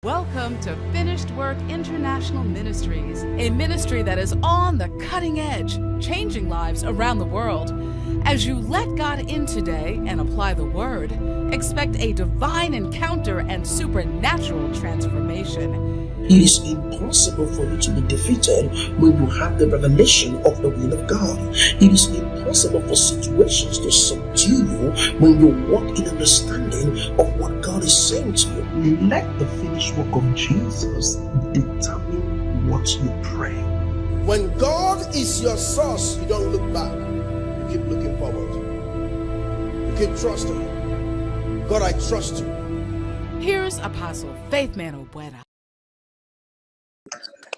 Welcome to Finished Work International Ministries, a ministry that is on the cutting edge, changing lives around the world. As you let God in today and apply the word, expect a divine encounter and supernatural transformation. It is impossible for you to be defeated when you have the revelation of the will of God. It is impossible for situations to subdue you when you walk in understanding of what God is saying to you. Let the finished work of Jesus determine what you pray. When God is your source, you don't look back. You keep looking forward. You keep trusting. God, I trust you. Here's Apostle Faithman Obueta.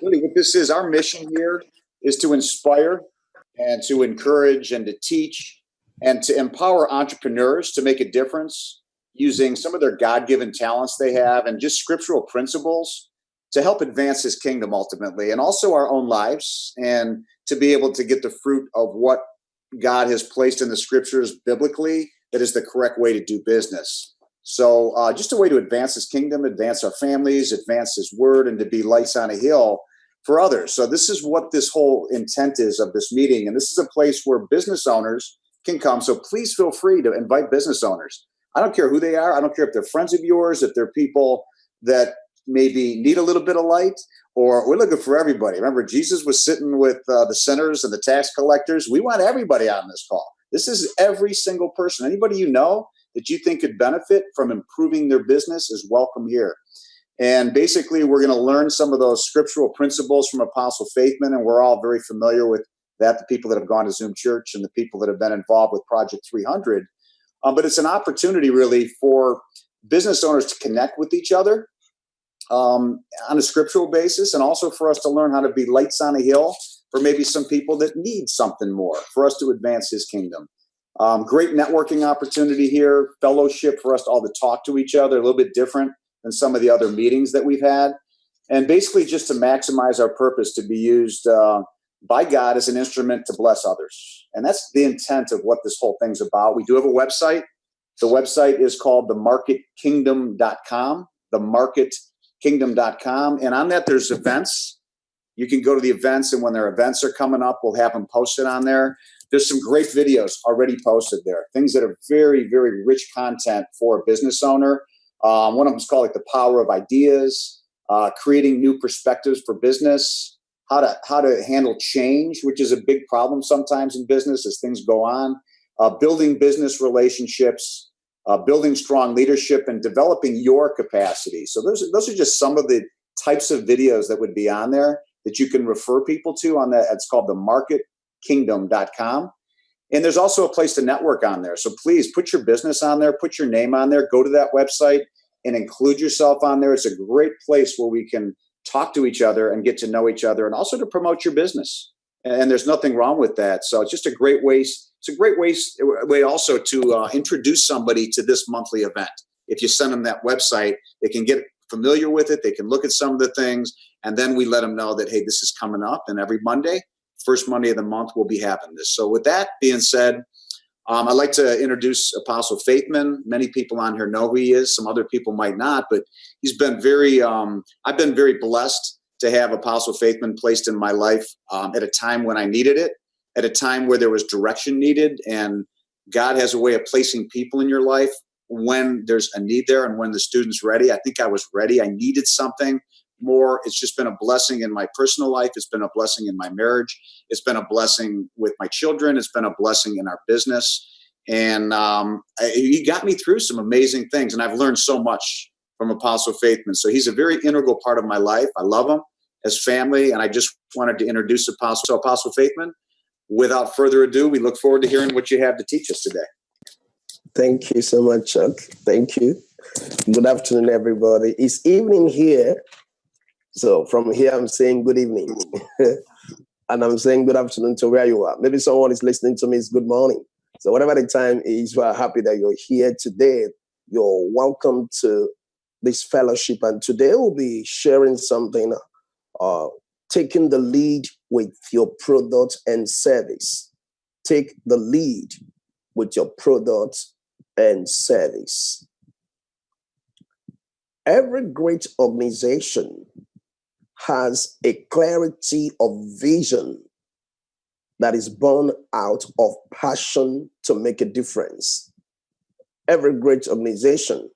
Really, what this is, our mission here is to inspire and to encourage and to teach and to empower entrepreneurs to make a difference using some of their God-given talents they have and just scriptural principles to help advance his kingdom ultimately, and also our own lives, and to be able to get the fruit of what God has placed in the scriptures biblically that is the correct way to do business. So just a way to advance his kingdom, advance our families, advance his word, and to be lights on a hill for others. So this is what this whole intent is of this meeting. And this is a place where business owners can come. So please feel free to invite business owners. I don't care who they are. I don't care if they're friends of yours, if they're people that maybe need a little bit of light, or we're looking for everybody. Remember, Jesus was sitting with the sinners and the tax collectors. We want everybody on this call. This is every single person. Anybody you know that you think could benefit from improving their business is welcome here. And basically, we're going to learn some of those scriptural principles from Apostle Faithman, and we're all very familiar with that, the people that have gone to Zoom Church and the people that have been involved with Project 300. But it's an opportunity, really, for business owners to connect with each other on a scriptural basis, and also for us to learn how to be lights on a hill for maybe some people that need something more for us to advance his kingdom. Great networking opportunity here, fellowship for us all to talk to each other, a little bit different than some of the other meetings that we've had. And basically just to maximize our purpose to be used by God as an instrument to bless others. And that's the intent of what this whole thing's about. We do have a website. The website is called themarketkingdom.com, themarketkingdom.com. And on that, there's events. You can go to the events, and when their events are coming up, we'll have them posted on there. There's some great videos already posted there, things that are very, very rich content for a business owner. One of them is called like the power of ideas, creating new perspectives for business, how to handle change, which is a big problem sometimes in business as things go on, building business relationships, building strong leadership, and developing your capacity. So those are just some of the types of videos that would be on there that you can refer people to on that. It's called themarketkingdom.com. And there's also a place to network on there. So please put your business on there, put your name on there, go to that website and include yourself on there. It's a great place where we can talk to each other and get to know each other, and also to promote your business. And there's nothing wrong with that. So it's just a great way. It's a great way also to introduce somebody to this monthly event. If you send them that website, they can get familiar with it. They can look at some of the things, and then we let them know that, hey, this is coming up, and every Monday, first Monday of the month, we'll be having this. So with that being said, I'd like to introduce Apostle Faithman. Many people on here know who he is. Some other people might not, but he's been very, I've been very blessed to have Apostle Faithman placed in my life at a time when I needed it, at a time where there was direction needed. And God has a way of placing people in your life when there's a need there and when the student's ready. I think I was ready. I needed something more. It's just been a blessing in my personal life. It's been a blessing in my marriage. It's been a blessing with my children. It's been a blessing in our business. And he got me through some amazing things. And I've learned so much from Apostle Faithman. So he's a very integral part of my life. I love him as family. And I just wanted to introduce Apostle Faithman. Without further ado, we look forward to hearing what you have to teach us today. Thank you so much, Chuck. Thank you. Good afternoon, everybody. It's evening here. So from here, I'm saying good evening. And I'm saying good afternoon to where you are. Maybe someone is listening to me. It's good morning. So whatever the time is, we're happy that you're here today. You're welcome to this fellowship. And today we'll be sharing something, taking the lead with your product and service. Take the lead with your product and service. Every great organization has a clarity of vision that is born out of passion to make a difference. Every great organization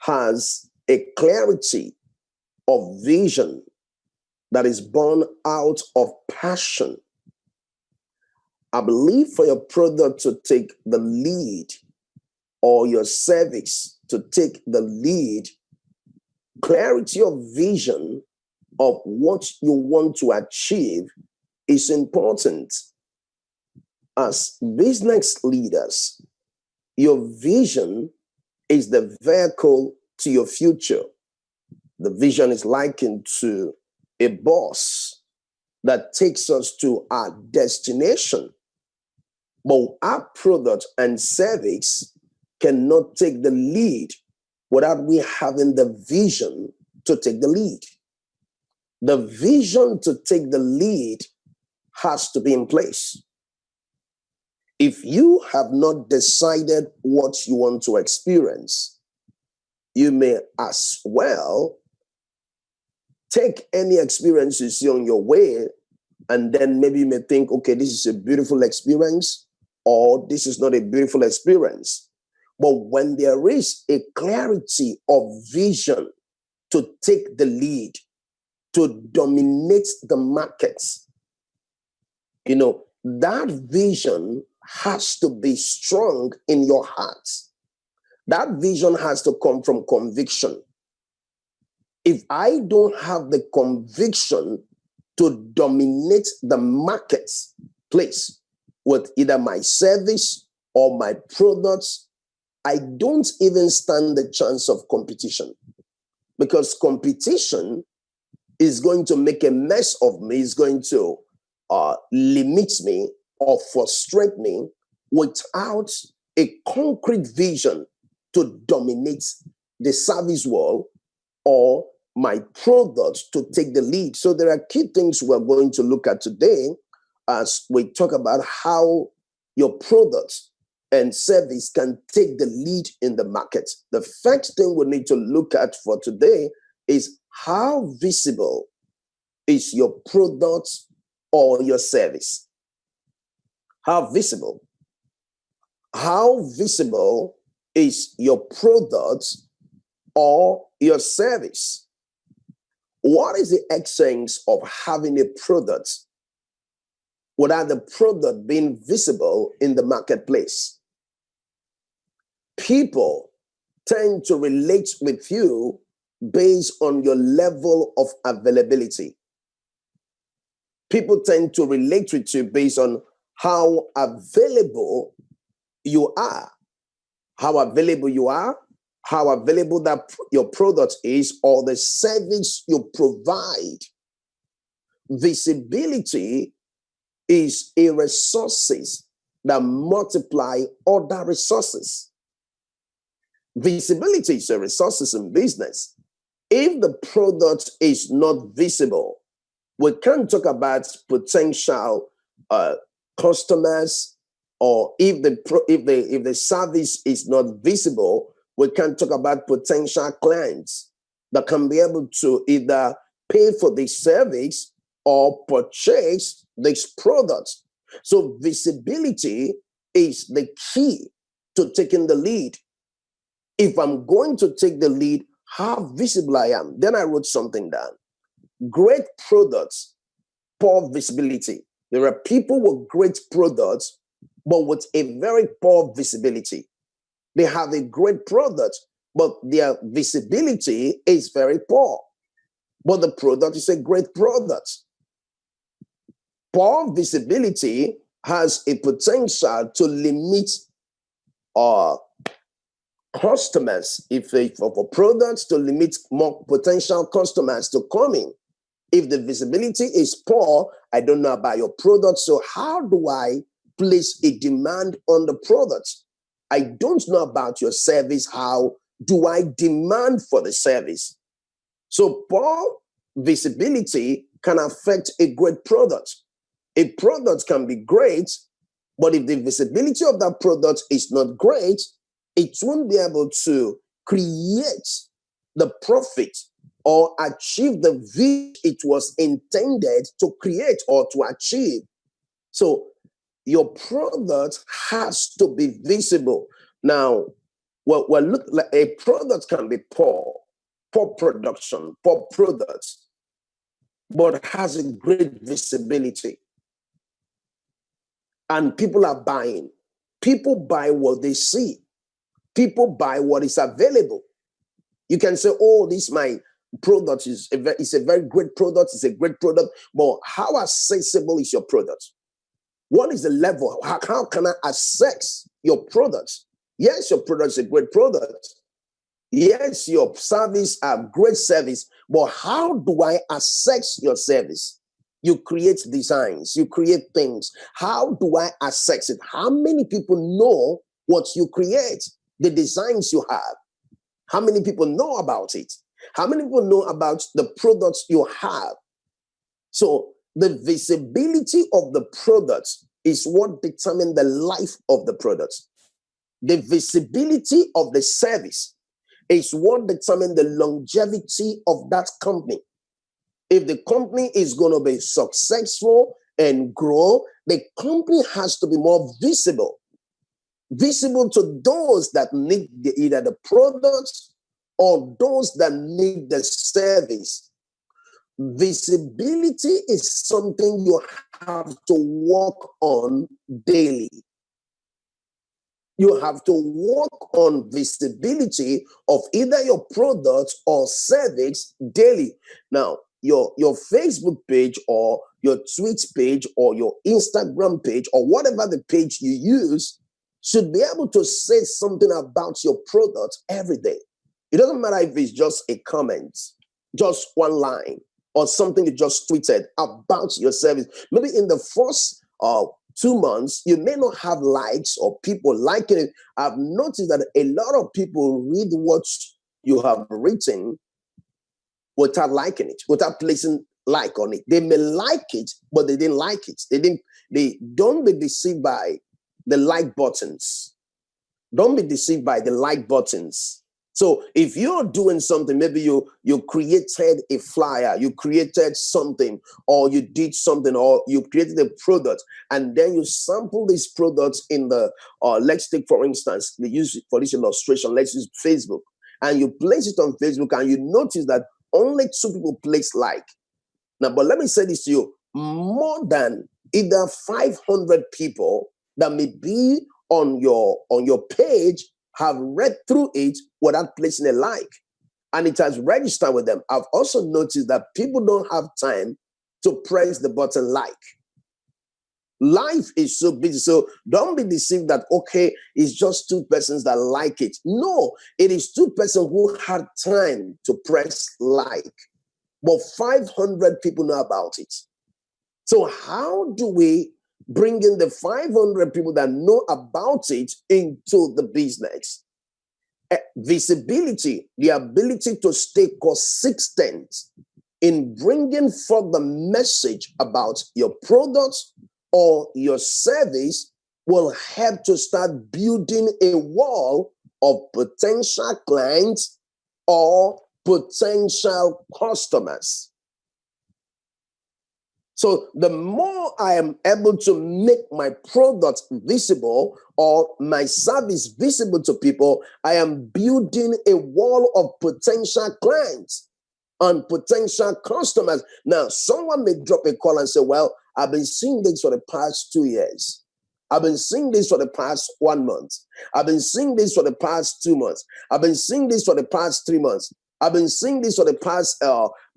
has a clarity of vision that is born out of passion. I believe for your product to take the lead or your service to take the lead, clarity of vision of what you want to achieve is important. As business leaders, your vision is the vehicle to your future. The vision is likened to a bus that takes us to our destination. But our product and service cannot take the lead without we having the vision to take the lead. The vision to take the lead has to be in place. If you have not decided what you want to experience, you may as well take any experience you see on your way, and then maybe you may think, okay, this is a beautiful experience, or this is not a beautiful experience. But when there is a clarity of vision to take the lead, to dominate the markets, that vision has to be strong in your heart. That vision has to come from conviction. If I don't have the conviction to dominate the marketplace with either my service or my products, I don't even stand the chance of competition, because competition is going to make a mess of me, is going to limit me or frustrate me without a concrete vision to dominate the service world or my product to take the lead. So there are key things we're going to look at today as we talk about how your product and service can take the lead in the market. The first thing we need to look at for today is how visible is your product or your service. How visible? How visible is your product or your service? What is the essence of having a product without the product being visible in the marketplace? People tend to relate with you based on your level of availability. People tend to relate with you based on how available you are. How available you are, how available that your product is, or the service you provide. Visibility is a resource that multiply other resources. Visibility is a resource in business. If the product is not visible, we can't talk about potential customers, or if the service is not visible, we can talk about potential clients that can be able to either pay for this service or purchase this product. So visibility is the key to taking the lead. If I'm going to take the lead, how visible I am. Then I wrote something down. Great products, poor visibility. There are people with great products, but with a very poor visibility. They have a great product, but their visibility is very poor. But the product is a great product. Poor visibility has a potential to limit customers, for products, to limit more potential customers to come in. If the visibility is poor, I don't know about your product, so how do I place a demand on the product? I don't know about your service. How do I demand for the service? So poor visibility can affect a great product. A product can be great, but if the visibility of that product is not great, it won't be able to create the profit or achieve the vision it was intended to create or to achieve. So your product has to be visible. Now, well, look, like a product can be poor production, poor products, but has a great visibility. And people are buying. People buy what they see. People buy what is available. You can say, oh, this my product is a very great product. It's a great product. But how accessible is your product? What is the level? How can I access your product? Yes, your product is a great product. Yes, your service are great service. But how do I access your service? You create designs, you create things. How do I access it? How many people know what you create, the designs you have? How many people know about it? How many people know about the products you have? So the visibility of the products is what determines the life of the products. The visibility of the service is what determines the longevity of that company. If the company is going to be successful and grow, the company has to be more visible. Visible to those that need either the products or those that need the service. Visibility is something you have to work on daily. You have to work on visibility of either your product or service daily. Now, your Facebook page or your tweet page or your Instagram page or whatever the page you use should be able to say something about your product every day. It doesn't matter if it's just a comment, just one line, or something you just tweeted about your service. Maybe in the first 2 months, you may not have likes or people liking it. I've noticed that a lot of people read what you have written without liking it, without placing like on it. They may like it, but they didn't like it. They don't be deceived by the like buttons. Don't be deceived by the like buttons. So if you're doing something, maybe you created a flyer, you created something, or you did something, or you created a product, and then you sample these products in the, let's take, for instance, we use it for this illustration, let's use Facebook, and you place it on Facebook, and you notice that only 2 people place like. Now, but let me say this to you, more than either 500 people that may be on your page have read through it without placing a like, and it has registered with them. I've also noticed that people don't have time to press the button like. Life is so busy, so don't be deceived that, okay, it's just 2 persons that like it. No, it is 2 persons who had time to press like, but 500 people know about it. So how do we bring in the 500 people that know about it into the business? Visibility, the ability to stay consistent in bringing forth the message about your product or your service will help to start building a wall of potential clients or potential customers. So the more I am able to make my product visible or my service visible to people, I am building a wall of potential clients and potential customers. Now, someone may drop a call and say, well, I've been seeing this for the past 2 years. I've been seeing this for the past 1 month. I've been seeing this for the past 2 months. I've been seeing this for the past 3 months. I've been seeing this for the past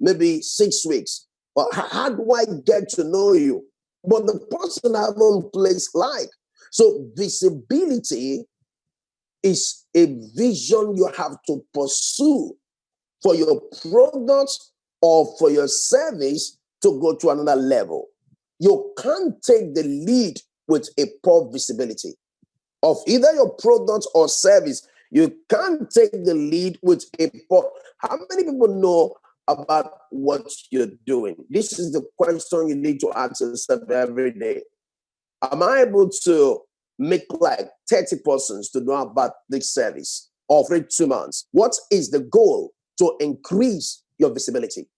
maybe 6 weeks. Well, how do I get to know you? But the person haven't placed like. So visibility is a vision you have to pursue for your product or for your service to go to another level. You can't take the lead with a poor visibility of either your product or service. You can't take the lead with a poor. How many people know about what you're doing? This is the question you need to ask yourself every day. Am I able to make like 30 persons to know about this service or for 2 months? What is the goal? to increase your visibility.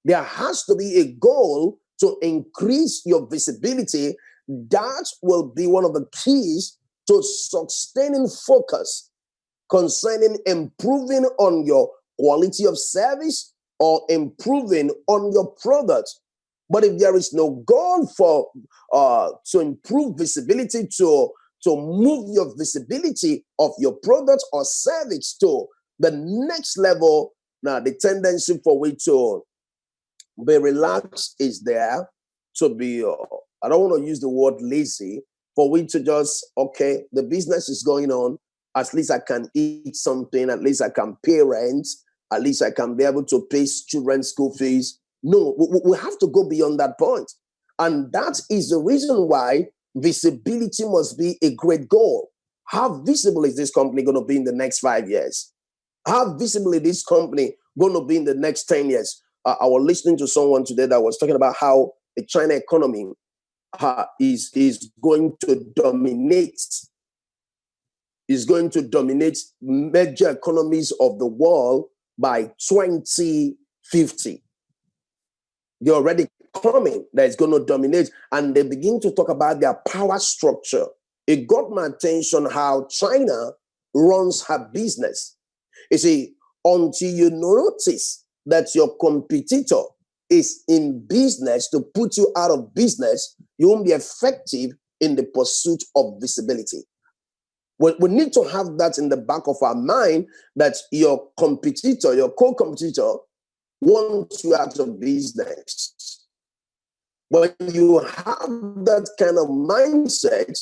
There has to be a goal to increase your visibility. That will be one of the keys to sustaining focus concerning improving on your quality of service or improving on your product. But if there is no goal for to improve visibility, to move your visibility of your product or service to the next level, now the tendency for we to be relaxed is there, to be, I don't want to use the word lazy, for we to just, okay, the business is going on, at least I can eat something, at least I can pay rent, at least I can be able to pay children's school fees. No, we have to go beyond that point. And that is the reason why visibility must be a great goal. How visible is this company going to be in the next 5 years? How visible is this company going to be in the next 10 years? I was listening to someone today that was talking about how the China economy is going to dominate major economies of the world by 2050. They're already coming, that is going to dominate, and they begin to talk about their power structure. It got my attention how China runs her business. You see, until you notice that your competitor is in business to put you out of business, you won't be effective in the pursuit of visibility. We need to have that in the back of our mind, that your competitor, your co-competitor, wants you out of business. When you have that kind of mindset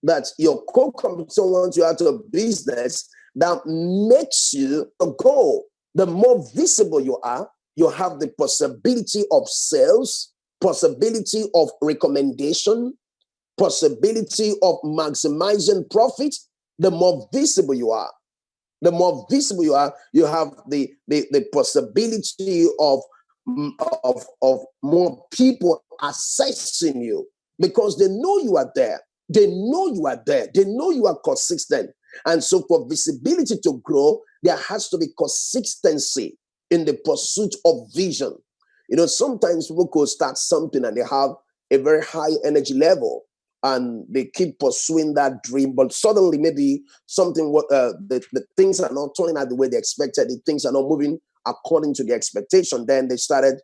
that your co-competitor wants you out of business, that makes you a goal. The more visible you are, you have the possibility of sales, possibility of recommendation, possibility of maximizing profit. The more visible you are, the more visible you are, you have the possibility of more people accessing you, because they know you are there. They know you are there. They know you are consistent. And so for visibility to grow, there has to be consistency in the pursuit of vision. You know, sometimes people could start something and they have a very high energy level and they keep pursuing that dream, but suddenly maybe something, the things are not turning out the way they expected. The things are not moving according to the expectation. Then they started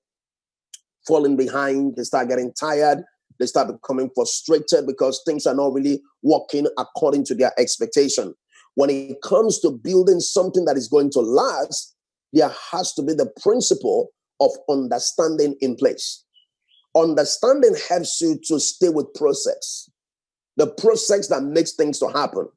falling behind. They start getting tired. They start becoming frustrated because things are not really working according to their expectation. When it comes to building something that is going to last, there has to be the principle of understanding in place. Understanding helps you to stay with process, the process that makes things to happen.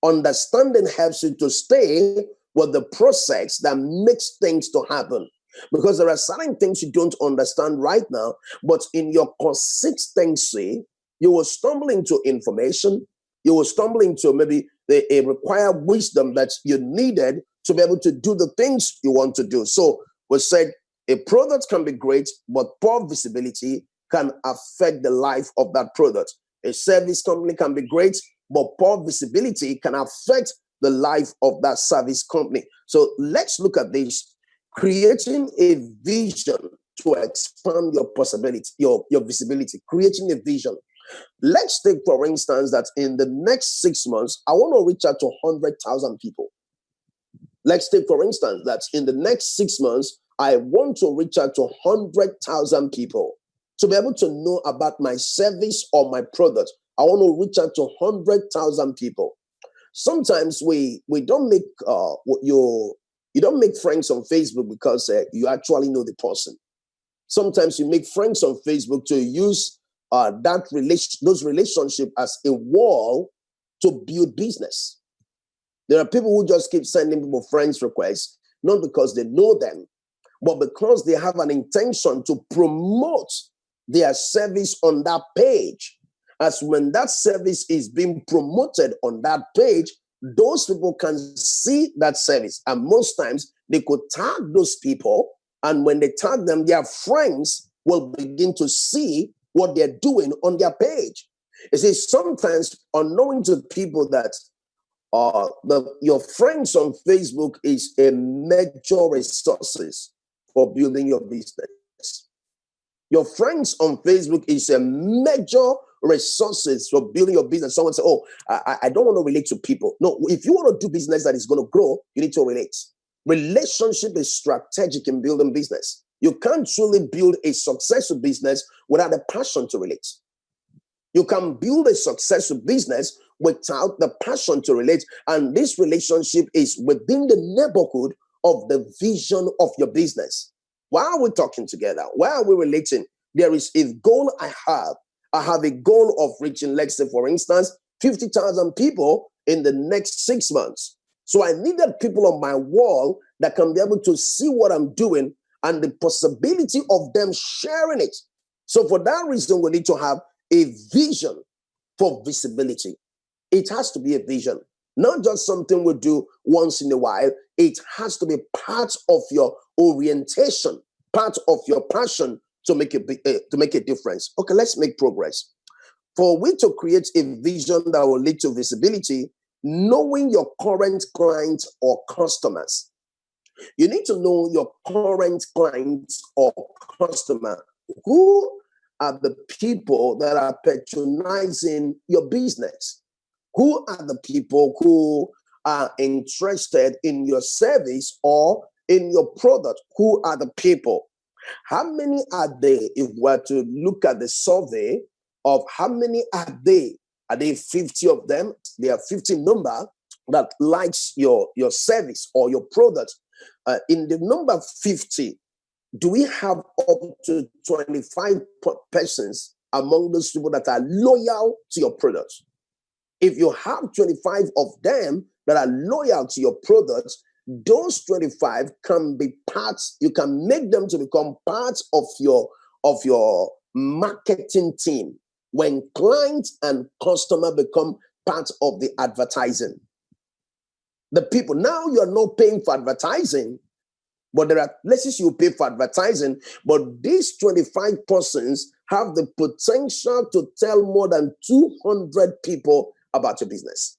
Understanding helps you to stay with the process that makes things to happen. Because there are certain things you don't understand right now, but in your consistency, you will stumble into information. You will stumble into maybe a required wisdom that you needed to be able to do the things you want to do. So we said a product can be great, but poor visibility can affect the life of that product. A service company can be great, but poor visibility can affect the life of that service company. So let's look at this. Creating a vision to expand your possibility, your visibility, creating a vision. Let's take, for instance, that in the next 6 months, I want to reach out to 100,000 people. Let's take, for instance, that in the next 6 months, I want to reach out to 100,000 people to be able to know about my service or my product. I want to reach out to 100,000 people. Sometimes we don't make you don't make friends on Facebook because you actually know the person. Sometimes you make friends on Facebook to use those relationships as a wall to build business. There are people who just keep sending people friends requests, not because they know them, but because they have an intention to promote their service on that page. As when that service is being promoted on that page, those people can see that service. And most times they could tag those people. And when they tag them, their friends will begin to see what they're doing on their page. You see, sometimes unknowing to people that Your friends on Facebook is a major resources for building your business. Your friends on Facebook is a major resources for building your business. Someone say, "Oh, I don't want to relate to people." No, if you want to do business that is going to grow, you need to relate. Relationship is strategic in building business. You can't truly build a successful business without a passion to relate. You can build a successful business without the passion to relate. And this relationship is within the neighborhood of the vision of your business. Why are we talking together? Why are we relating? There is a goal I have. I have a goal of reaching, let's say, for instance, 50,000 people in the next 6 months. So I needed people on my wall that can be able to see what I'm doing and the possibility of them sharing it. So for that reason, we need to have a vision for visibility. It has to be a vision, not just something we do once in a while. It has to be part of your orientation, part of your passion to make a difference. Okay, let's make progress. For we to create a vision that will lead to visibility, knowing your current clients or customers. You need to know your current clients or customer. Who are the people that are patronizing your business? Who are the people who are interested in your service or in your product? Who are the people? How many are they? If we were to look at the survey of how many are they 50 of them? There are 50 number that likes your service or your product. In the number 50, do we have up to 25 persons among those people that are loyal to your products? If you have 25 of them that are loyal to your products, those 25 can be parts, you can make them to become parts of your marketing team when clients and customer become part of the advertising. The people, now you're not paying for advertising, but there are places you pay for advertising, but these 25 persons have the potential to tell more than 200 people about your business.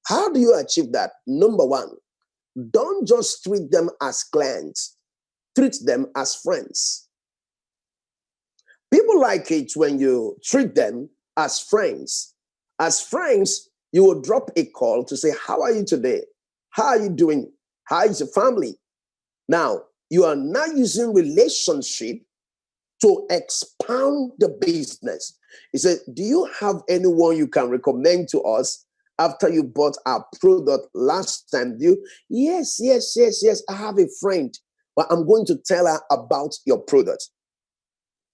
How do you achieve that? Number one, don't just treat them as clients, treat them as friends. People like it when you treat them as friends. As friends, you will drop a call to say, "How are you today? How are you doing? How is your family?" Now, you are now using relationship to expand the business. He said, "Do you have anyone you can recommend to us after you bought our product last time?" Yes. I have a friend, but I'm going to tell her about your product.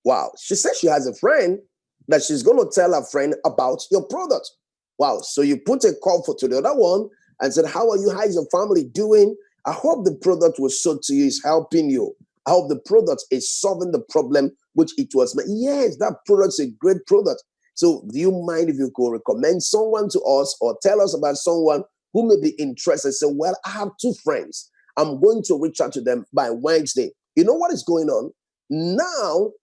Wow. She said she has a friend that she's going to tell her friend about your product. Wow. So you put a call to the other one and said, "How are you? How is your family doing? I hope the product was sold to you is helping you. I hope the product is solving the problem which it was." Yes, that product is a great product. So do you mind if you could recommend someone to us or tell us about someone who may be interested? Say, "Well, I have 2 friends. I'm going to reach out to them by Wednesday." You know what is going on? Now,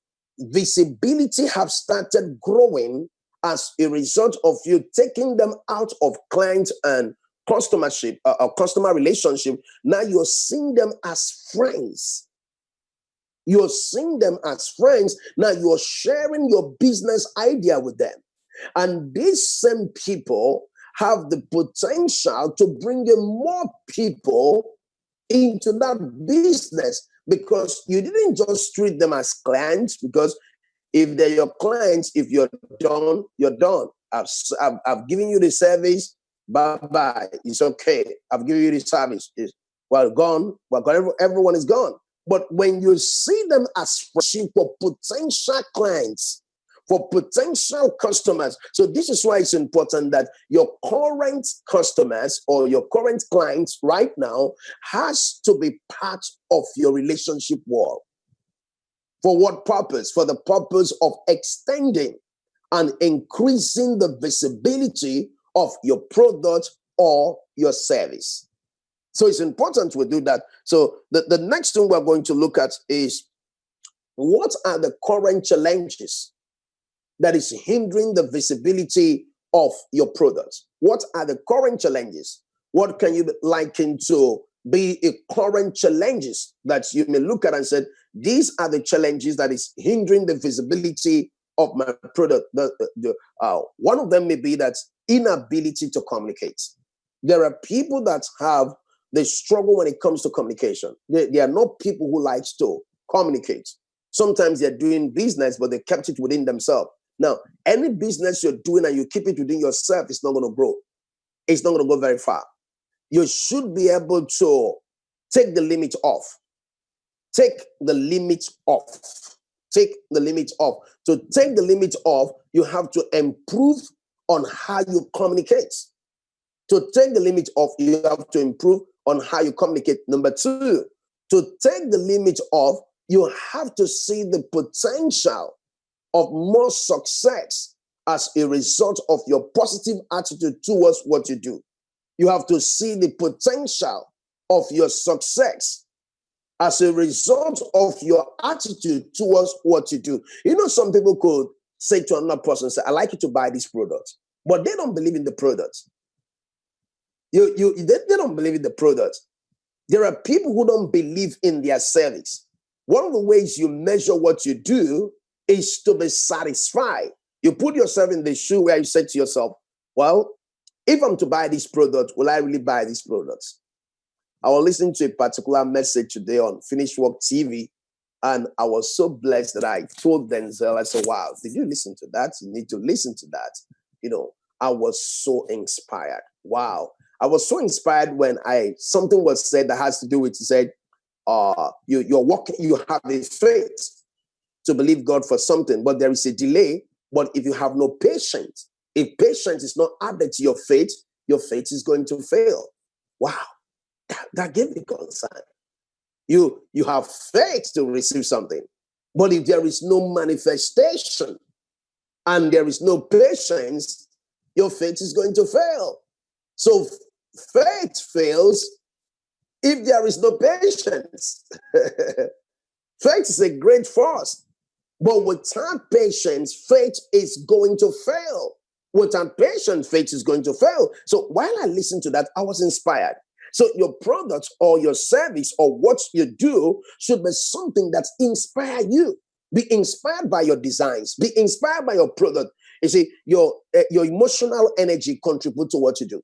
visibility have started growing as a result of you taking them out of client and customership or customer relationship. Now you're seeing them as friends. You're seeing them as friends. Now you're sharing your business idea with them. And these same people have the potential to bring in more people into that business, because you didn't just treat them as clients, because if they're your clients, if you're done, you're done. I've given you the service. Bye-bye. It's okay. I've given you the service. Well, gone. Well, everyone is gone. But when you see them as friendship for potential clients, for potential customers, so this is why it's important that your current customers or your current clients right now has to be part of your relationship wall. For what purpose? For the purpose of extending and increasing the visibility of your product or your service. So it's important we do that. So the next thing we're going to look at is, what are the current challenges that is hindering the visibility of your product? What are the current challenges? What can you liken to be a current challenges that you may look at and say, these are the challenges that is hindering the visibility of my product. One of them may be that inability to communicate. There are people that have the struggle when it comes to communication. They are not people who likes to communicate. Sometimes they're doing business, but they kept it within themselves. Now, any business you're doing and you keep it within yourself, it's not going to grow. It's not going to go very far. You should be able to take the limit off. Take the limit off. Take the limit off. To take the limit off, you have to improve on how you communicate. To take the limit off, you have to improve on how you communicate. Number two, to take the limit off, you have to see the potential of more success as a result of your positive attitude towards what you do. You have to see the potential of your success as a result of your attitude towards what you do. You know, some people could say to another person, say, I like you to buy this product, but they don't believe in the product. They don't believe in the product. There are people who don't believe in their service. One of the ways you measure what you do is to be satisfied. You put yourself in the shoe where you say to yourself, well, if I'm to buy this product, will I really buy this product? I was listening to a particular message today on Finish Work TV, and I was so blessed that I told Denzel, I said, wow, did you listen to that? You need to listen to that. You know, I was so inspired. Wow. I was so inspired when something was said that has to do with, he said, you're walking, you have a faith to believe God for something, but there is a delay. But if you have no patience, if patience is not added to your faith is going to fail. Wow. That gave me concern. You have faith to receive something, but if there is no manifestation and there is no patience, your faith is going to fail. So faith fails if there is no patience. Faith is a great force, but without patience, faith is going to fail. Without patience, faith is going to fail. So while I listened to that, I was inspired. So your product or your service or what you do should be something that inspires you. Be inspired by your designs. Be inspired by your product. You see, your emotional energy contributes to what you do.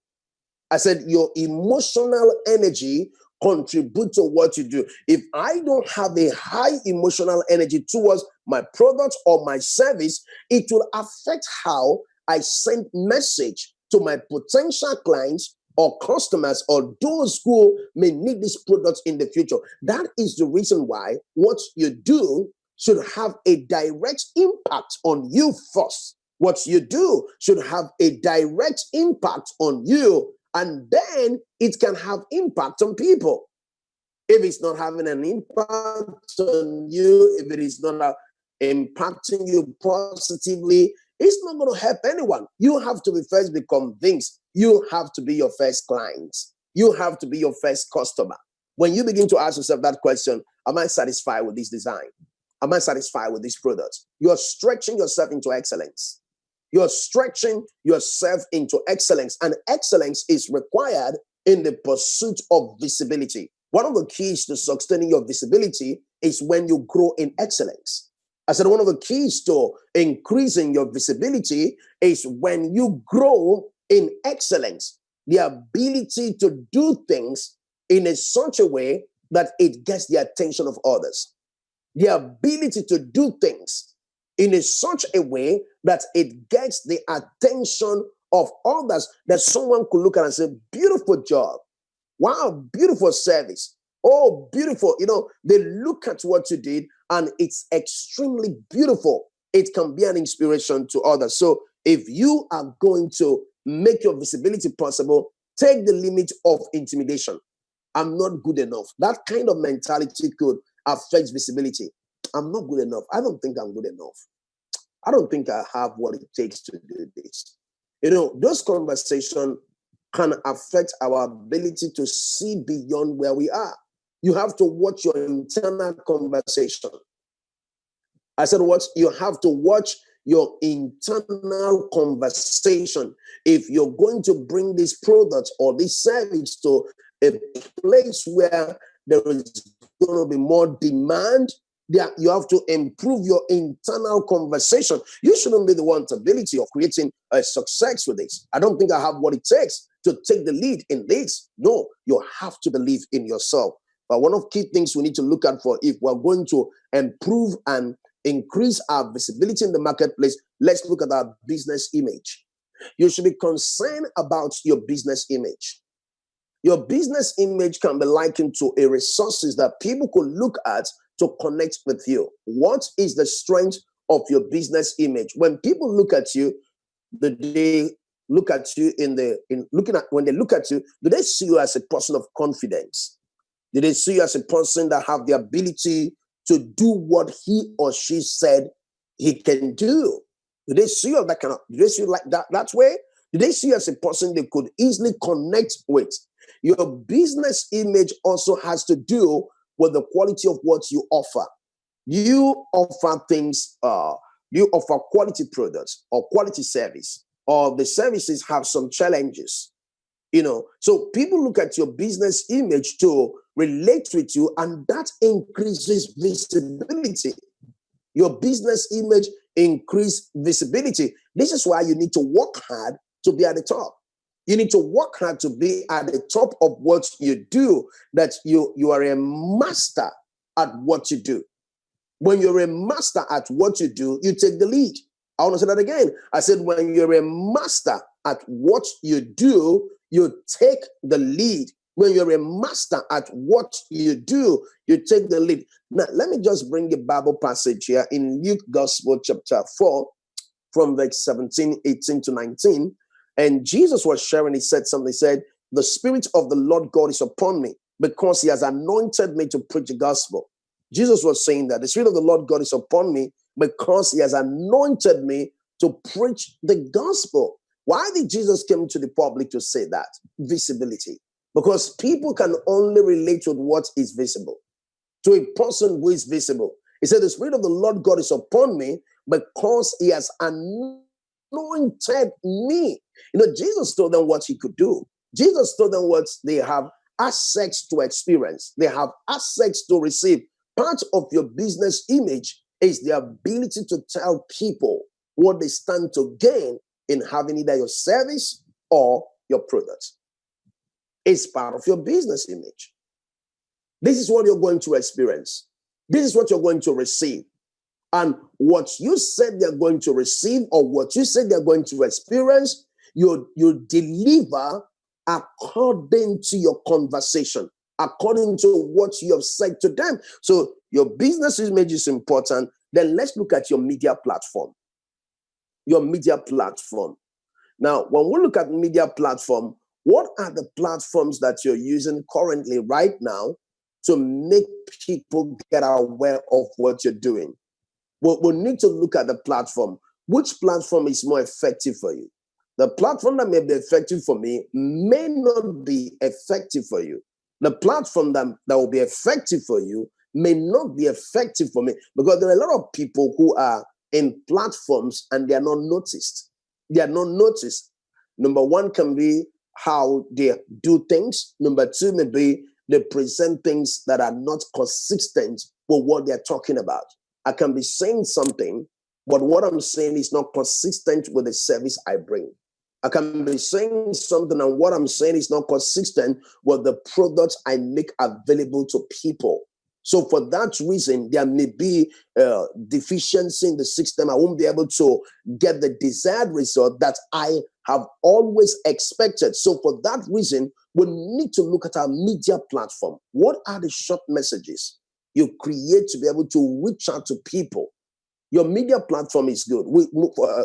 I said your emotional energy contributes to what you do. If I don't have a high emotional energy towards my product or my service, it will affect how I send message to my potential clients or customers or those who may need these products in the future. That is the reason why what you do should have a direct impact on you first. What you do should have a direct impact on you, and then it can have impact on people. If it's not having an impact on you, if it is not impacting you positively, it's not going to help anyone. You have to be convinced. You have to be your first client. You have to be your first customer. When you begin to ask yourself that question, am I satisfied with this design? Am I satisfied with this product? You're stretching yourself into excellence. You're stretching yourself into excellence, and excellence is required in the pursuit of visibility. One of the keys to sustaining your visibility is when you grow in excellence. I said one of the keys to increasing your visibility is when you grow in excellence, the ability to do things in such a way that it gets the attention of others. The ability to do things in such a way that it gets the attention of others, that someone could look at and say, beautiful job. Wow, beautiful service. Oh, beautiful. You know, they look at what you did and it's extremely beautiful. It can be an inspiration to others. So if you are going to make your visibility possible, take the limit of intimidation. I'm not good enough. That kind of mentality could affect visibility. I'm not good enough. I don't think I'm good enough. I don't think I have what it takes to do this. You know, those conversations can affect our ability to see beyond where we are. You have to watch your internal conversation. I said, you have to watch your internal conversation. If you're going to bring this product or this service to a place where there is going to be more demand, you have to improve your internal conversation. You shouldn't be the one ability of creating a success with this. I don't think I have what it takes to take the lead in this. No, you have to believe in yourself. But one of the key things we need to look at for if we're going to improve and increase our visibility in the marketplace, let's look at our business image. You should be concerned about your business image. Your business image can be likened to a resources that people could look at to connect with you. What is the strength of your business image? When people look at you, when they look at you, do they see you as a person of confidence? Do they see you as a person that have the ability to do what he or she said he can do? Do they see you do they see you like that way? Do they see you as a person they could easily connect with? Your business image also has to do with the quality of what you offer. You offer things, you offer quality products or quality service, or the services have some challenges. So people look at your business image to relate with you, and that increases visibility. Your business image increase visibility. This is why you need to work hard to be at the top. You need to work hard to be at the top of what you do, that you are a master at what you do. When you're a master at what you do, you take the lead. I want to say that again. I said, when you're a master at what you do, you take the lead. When you're a master at what you do, you take the lead. Now, let me just bring a Bible passage here in Luke Gospel chapter 4, from verse 17, 18 to 19. And Jesus was sharing, he said something, he said, the Spirit of the Lord God is upon me because he has anointed me to preach the gospel. Jesus was saying that the Spirit of the Lord God is upon me because he has anointed me to preach the gospel. Why did Jesus come to the public to say that? Visibility. Because people can only relate with what is visible. To a person who is visible. He said, the Spirit of the Lord God is upon me because he has anointed me. Jesus told them what he could do. Jesus told them what they have access to experience. They have access to receive. Part of your business image is the ability to tell people what they stand to gain in having either your service or your products. It's part of your business image. This is what you're going to experience. This is what you're going to receive. And what you said they're going to receive or what you said they're going to experience, you deliver according to your conversation, according to what you have said to them. So your business image is important. Then let's look at your media platform. Your media platform. Now, when we look at media platform, what are the platforms that you're using currently right now to make people get aware of what you're doing? We'll need to look at the platform. Which platform is more effective for you? The platform that may be effective for me may not be effective for you. The platform that will be effective for you may not be effective for me, because there are a lot of people who are in platforms and they are not noticed. They are not noticed. Number one can be how they do things. Number two may be they present things that are not consistent with what they're talking about. I can be saying something, but what I'm saying is not consistent with the service I bring. I can be saying something and what I'm saying is not consistent with the products I make available to people. So for that reason, there may be deficiency in the system. I won't be able to get the desired result that I have always expected. So for that reason, we need to look at our media platform. What are the short messages you create to be able to reach out to people? Your media platform is good.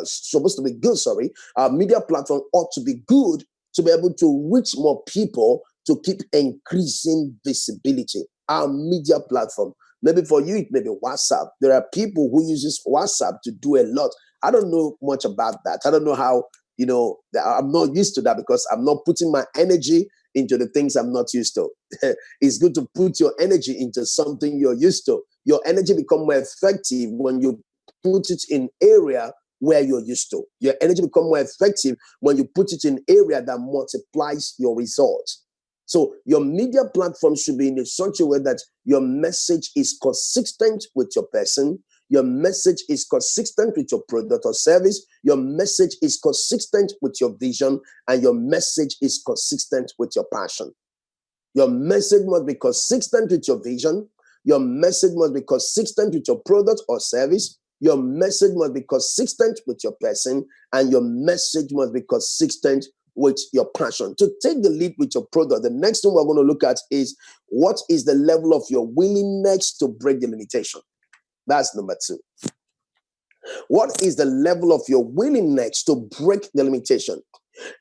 Supposed to be good, sorry. Our media platform ought to be good to be able to reach more people to keep increasing visibility. Our media platform. Maybe for you, it may be WhatsApp. There are people who use WhatsApp to do a lot. I don't know much about that. I don't know how, I'm not used to that because I'm not putting my energy into the things I'm not used to. It's good to put your energy into something you're used to. Your energy becomes more effective when you put it in area where you're used to. Your energy becomes more effective when you put it in an area that multiplies your results. So your media platform should be in such a way that your message is consistent with your person. Your message is consistent with your product or service. Your message is consistent with your vision, and your message is consistent with your passion. Your message must be consistent with your vision. Your message must be consistent with your product or service. Your message must be consistent with your person, and your message must be consistent with your passion. To take the lead with your product, the next thing we're going to look at is what is the level of your willingness to break the limitation. That's number 2. What is the level of your willingness to break the limitation?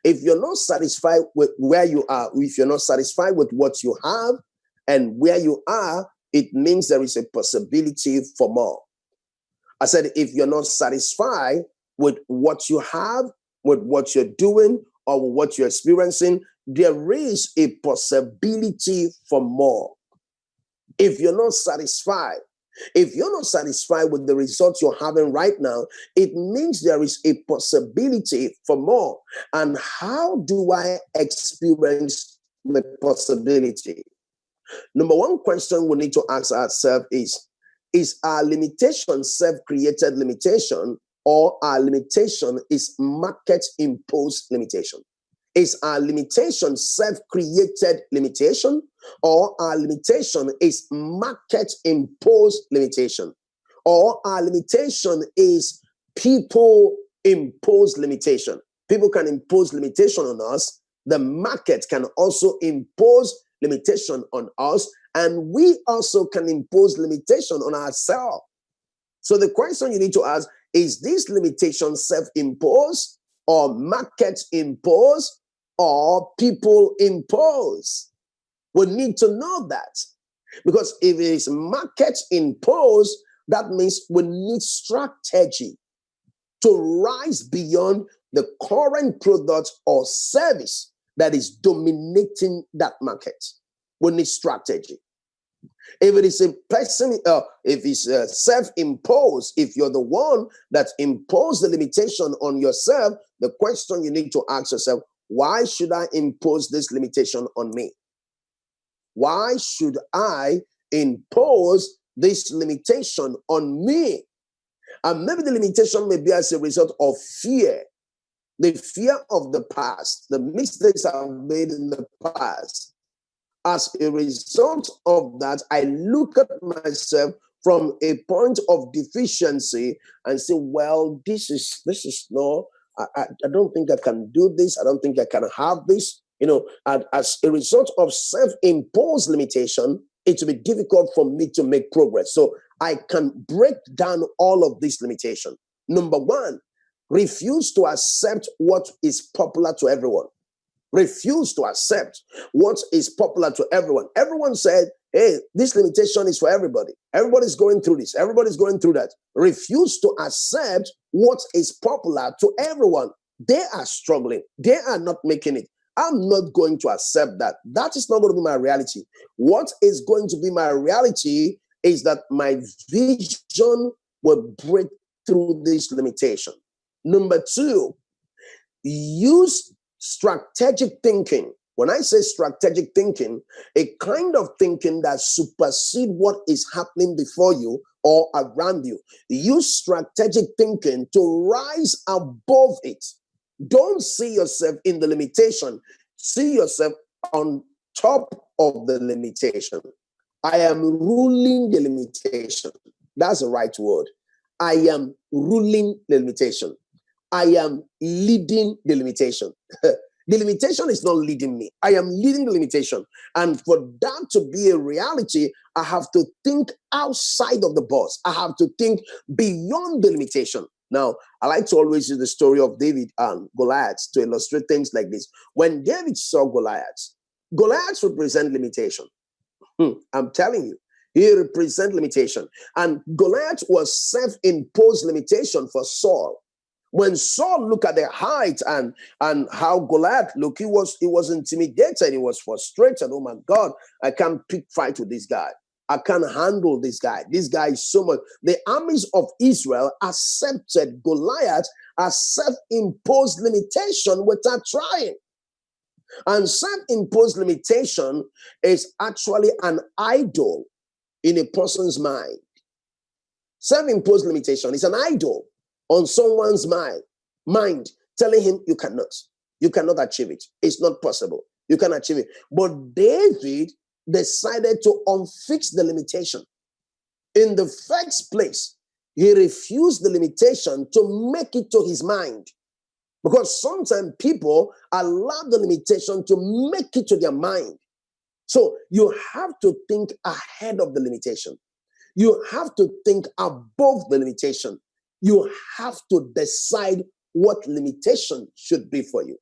If you're not satisfied with where you are, if you're not satisfied with what you have and where you are, it means there is a possibility for more. I said, if you're not satisfied with what you have, with what you're doing, or with what you're experiencing, there is a possibility for more. If you're not satisfied with the results you're having right now, it means there is a possibility for more. And how do I experience the possibility? Number one question we need to ask ourselves is our limitation self-created limitation, or our limitation is market-imposed limitation? Is our limitation self-created limitation, or our limitation is market-imposed limitation, or our limitation is people-imposed limitation? People can impose limitation on us. The market can also impose limitation on us, and we also can impose limitation on ourselves. So the question you need to ask, is this limitation self-imposed, or market-imposed, or people-imposed? We need to know that. Because if it is market-imposed, that means we need strategy to rise beyond the current product or service that is dominating that market. We need strategy. If it is a person, if it's self-imposed, if you're the one that imposed the limitation on yourself, the question you need to ask yourself, why should I impose this limitation on me? Why should I impose this limitation on me? And maybe the limitation may be as a result of fear. The fear of the past, the mistakes I've made in the past. As a result of that, I look at myself from a point of deficiency and say, well, this is no, I don't think I can do this. I don't think I can have this. And as a result of self-imposed limitation, it will be difficult for me to make progress. So I can break down all of this limitation. Number 1, refuse to accept what is popular to everyone. Refuse to accept what is popular to everyone. Everyone said, hey, this limitation is for everybody. Everybody's going through this. Everybody's going through that. Refuse to accept what is popular to everyone. They are struggling. They are not making it. I'm not going to accept that. That is not going to be my reality. What is going to be my reality is that my vision will break through this limitation. Number 2, use strategic thinking. When I say strategic thinking, a kind of thinking that supersedes what is happening before you or around you. Use strategic thinking to rise above it. Don't see yourself in the limitation. See yourself on top of the limitation. I am ruling the limitation. That's the right word. I am ruling the limitation. I am leading the limitation. The limitation is not leading me. I am leading the limitation. And for that to be a reality, I have to think outside of the box. I have to think beyond the limitation. Now, I like to always use the story of David and Goliath to illustrate things like this. When David saw Goliath, Goliath represent limitation. I'm telling you, he represents limitation. And Goliath was self-imposed limitation for Saul. When Saul looked at the height and how Goliath looked, he was intimidated. He was frustrated. Oh my God, I can't pick fight with this guy. I can't handle this guy. This guy is so much. The armies of Israel accepted Goliath as self-imposed limitation without trying. And self-imposed limitation is actually an idol in a person's mind. Self-imposed limitation is an idol on someone's mind telling him you cannot achieve it. It's not possible. You can achieve it. But David decided to unfix the limitation. In the first place, he refused the limitation to make it to his mind. Because sometimes people allow the limitation to make it to their mind. So you have to think ahead of the limitation. You have to think above the limitation. You have to decide what limitation should be for you.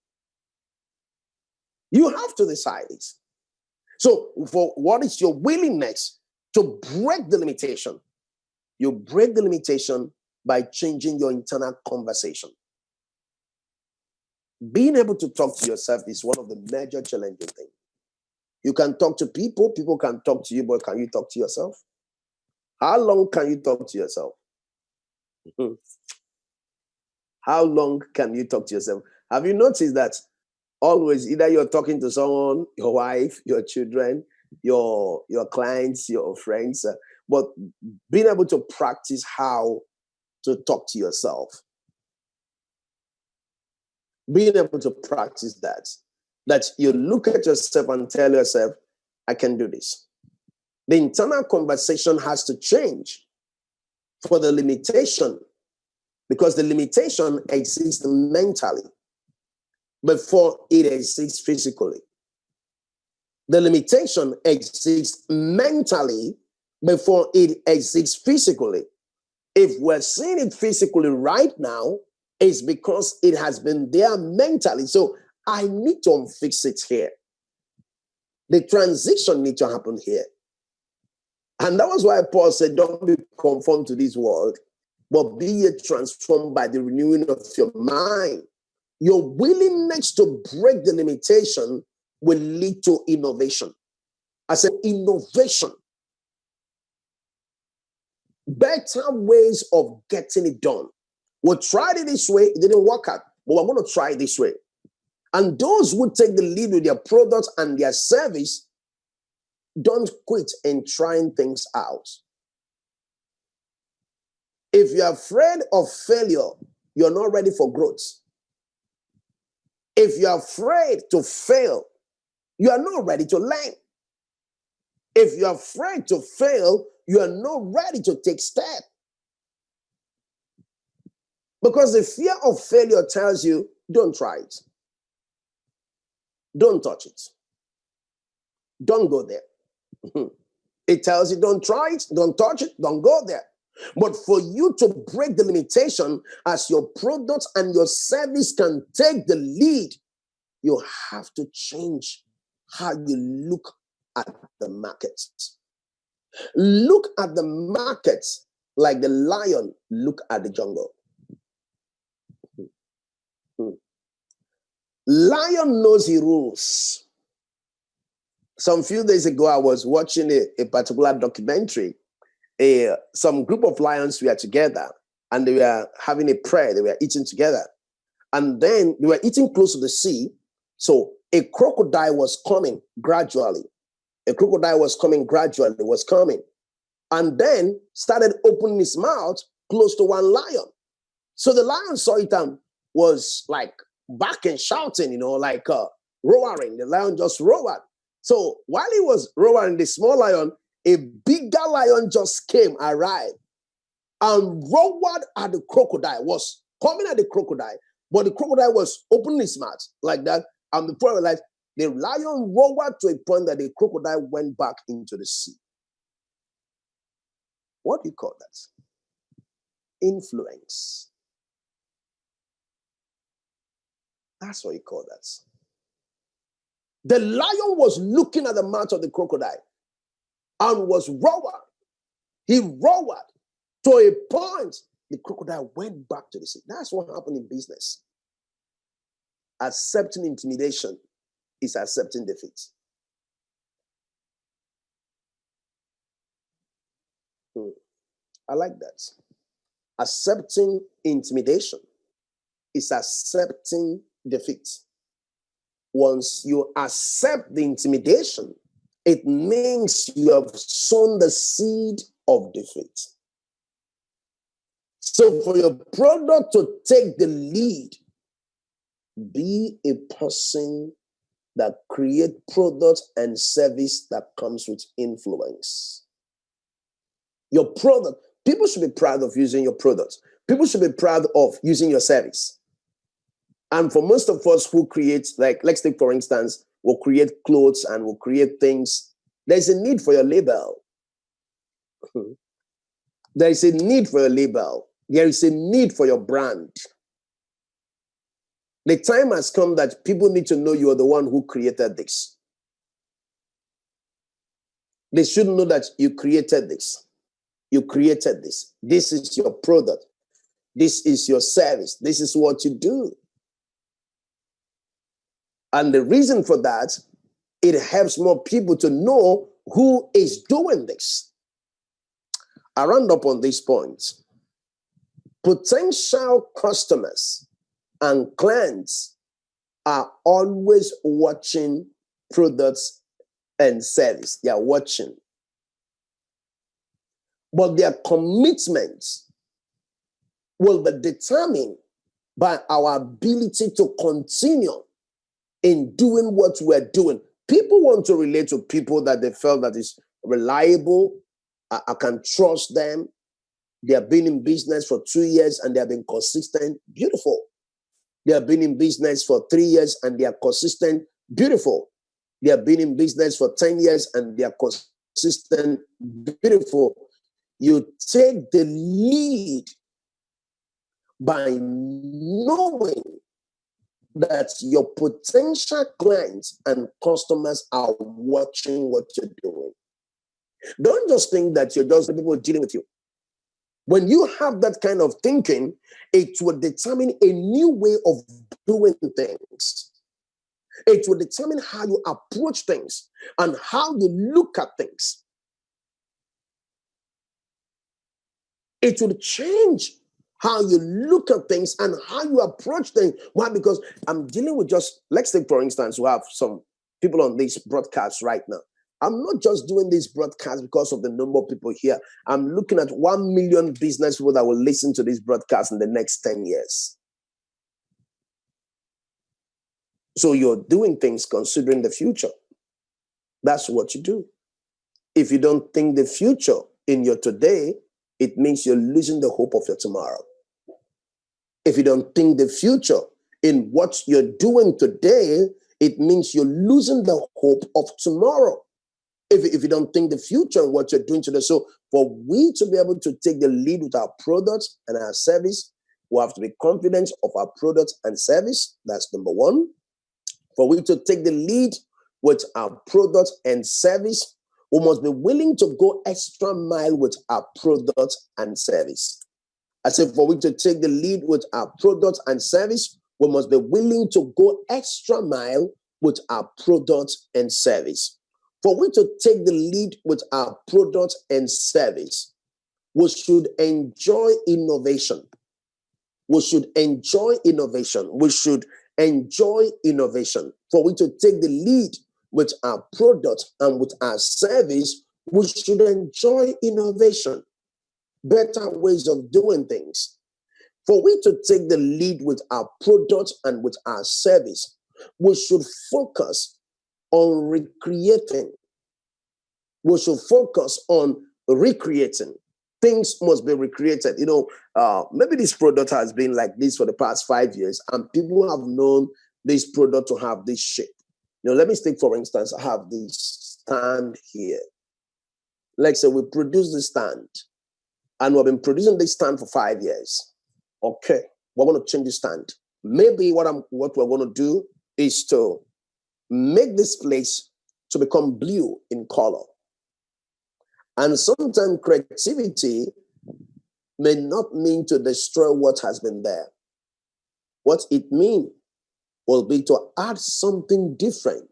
You have to decide this. So for what is your willingness to break the limitation? You break the limitation by changing your internal conversation. Being able to talk to yourself is one of the major challenging things. You can talk to people, people can talk to you, but can you talk to yourself? How long can you talk to yourself? How long can you talk to yourself? Have you noticed that always either you're talking to someone, your wife, your children, your clients, your friends, but being able to practice how to talk to yourself. Being able to practice that you look at yourself and tell yourself, I can do this. The internal conversation has to change for the limitation, because the limitation exists mentally before it exists physically. The limitation exists mentally before it exists physically. If we're seeing it physically right now, it's because it has been there mentally. So I need to fix it here. The transition needs to happen here. And that was why Paul said, don't be conformed to this world, but be ye transformed by the renewing of your mind. Your willingness to break the limitation will lead to innovation. I said innovation. Better ways of getting it done. We tried it this way, it didn't work out, but we're going to try it this way. And those who take the lead with their products and their service, don't quit in trying things out. If you're afraid of failure, you're not ready for growth. If you're afraid to fail, you are not ready to learn. If you're afraid to fail, you are not ready to take steps. Because the fear of failure tells you, don't try it. Don't touch it. Don't go there. It tells you, don't try it, don't touch it, don't go there. But for you to break the limitation, as your products and your service can take the lead, you have to change how you look at the markets. Look at the markets like the lion look at the jungle. Lion knows he rules. Some few days ago, I was watching a particular documentary. Some group of lions were together and they were having a prayer. They were eating together. And then they were eating close to the sea. So a crocodile was coming gradually. Was coming. And then started opening his mouth close to one lion. So the lion saw it and was like barking, shouting, roaring. The lion just roared. So while he was roaring, the small lion, a bigger lion just arrived, and roared at the crocodile, was coming at the crocodile, but the crocodile was opening his mouth like that. And before the lion roared to a point that the crocodile went back into the sea. What do you call that? Influence. That's what you call that. The lion was looking at the mouth of the crocodile and was roaring. He roared to a point the crocodile went back to the sea. That's what happened in business. Accepting intimidation is accepting defeat. I like that. Accepting intimidation is accepting defeat. Once you accept the intimidation, it means you have sown the seed of defeat. So for your product to take the lead, be a person that create products and service that comes with influence. Your product, people should be proud of using your product. People should be proud of using your service. And for most of us who create, like, let's take, for instance, we'll create clothes and we'll create things. There's a need for your label. There is a need for your label. There is a need for your brand. The time has come that people need to know you are the one who created this. They should know that you created this. You created this. This is your product. This is your service. This is what you do. And the reason for that, it helps more people to know who is doing this. I round up on this point. Potential customers and clients are always watching products and service. They are watching. But their commitments will be determined by our ability to continue in doing what we're doing. People want to relate to people that they felt that is reliable. I can trust them. They have been in business for 2 years and they have been consistent. Beautiful. They have been in business for 3 years and they are consistent. Beautiful. They have been in business for 10 years and they are consistent. Beautiful. You take the lead by knowing that your potential clients and customers are watching what you're doing. Don't just think that you're just the people dealing with you. When you have that kind of thinking, it will determine a new way of doing things. It will determine how you approach things and how you look at things. It will change how you look at things and how you approach things. Why? Because I'm dealing with just, let's take, for instance, we have some people on this broadcast right now. I'm not just doing this broadcast because of the number of people here. I'm looking at 1 million business people that will listen to this broadcast in the next 10 years. So you're doing things considering the future. That's what you do. If you don't think the future in your today, it means you're losing the hope of your tomorrow. If you don't think the future in what you're doing today, it means you're losing the hope of tomorrow. If you don't think the future in what you're doing today. So for we to be able to take the lead with our products and our service, we have to be confident of our products and service. That's number one. For we to take the lead with our products and service, we must be willing to go extra mile with our products and service. I said, for we to take the lead with our products and service, we must be willing to go extra mile with our products and service. For we to take the lead with our products and service, we should enjoy innovation. We should enjoy innovation. We should enjoy innovation. For we to take the lead with our product and with our service, we should enjoy innovation, better ways of doing things. For we to take the lead with our product and with our service, we should focus on recreating. We should focus on recreating. Things must be recreated. Maybe this product has been like this for the past 5 years, and people have known this product to have this shape. Let me take, for instance, I have this stand here. Like, so we produce this stand, and we've been producing this stand for 5 years. Okay, we're going to change the stand. Maybe what we're going to do is to make this place to become blue in color. And sometimes creativity may not mean to destroy what has been there. What it means will be to add something different,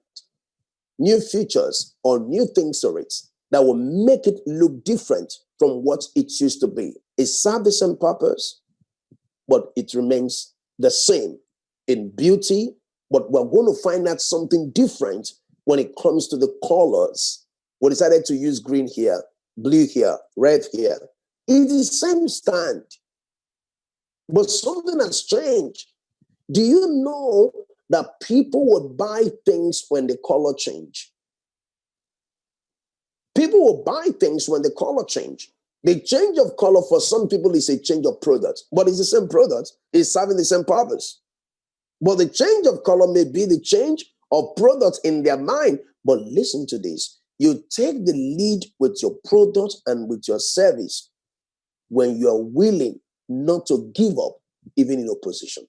new features or new things to it that will make it look different from what it used to be. It serves the same purpose, but it remains the same in beauty. But we're going to find out something different when it comes to the colors. We decided to use green here, blue here, red here. It is the same stand, but something has changed. Do you know that people would buy things when the color change? People will buy things when the color change. The change of color for some people is a change of product, but it's the same product. It's serving the same purpose. But the change of color may be the change of product in their mind. But listen to this. You take the lead with your product and with your service when you're willing not to give up, even in opposition.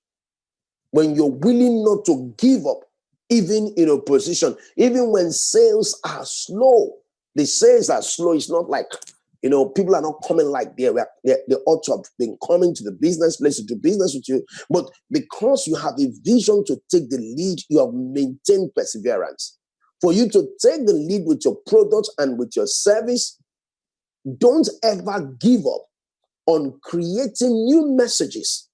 When you're willing not to give up, even in opposition, even when sales are slow. The sales are slow. It's not like, people are not coming like they ought to have been coming to the business place to do business with you. But because you have a vision to take the lead, you have maintained perseverance. For you to take the lead with your product and with your service, don't ever give up on creating new messages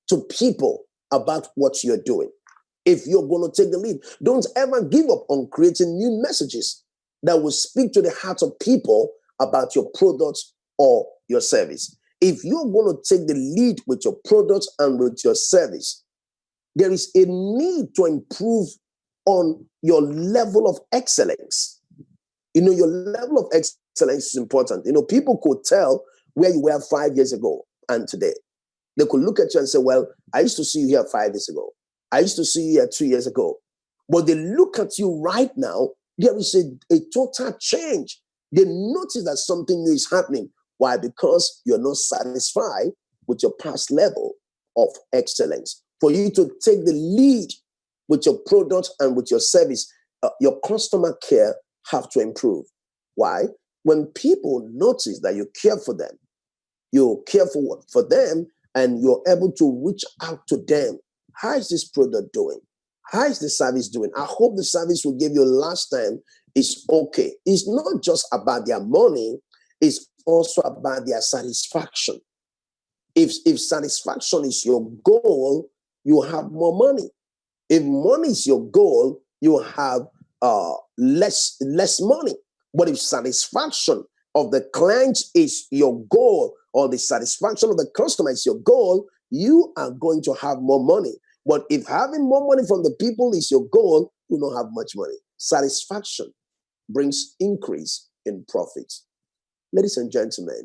to people about what you're doing. If you're going to take the lead, don't ever give up on creating new messages that will speak to the hearts of people about your products or your service. If you're going to take the lead with your products and with your service, there is a need to improve on your level of excellence. Your level of excellence is important. People could tell where you were 5 years ago and today. They could look at you and say, well, I used to see you here 5 years ago. I used to see you here 2 years ago. But they look at you right now, there is a total change. They notice that something new is happening. Why? Because you're not satisfied with your past level of excellence. For you to take the lead with your product and with your service, your customer care have to improve. Why? When people notice that you care for them, you care for them, and you're able to reach out to them. How is this product doing? How is the service doing? I hope the service we gave you last time is okay. It's not just about their money, it's also about their satisfaction. If satisfaction is your goal, you have more money. If money is your goal, you have less money. But if satisfaction of the client is your goal, or the satisfaction of the customer is your goal, you are going to have more money. But if having more money from the people is your goal, you don't have much money. Satisfaction brings increase in profits. Ladies and gentlemen,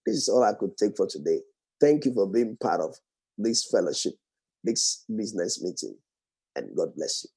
this is all I could take for today. Thank you for being part of this fellowship, this business meeting, and God bless you.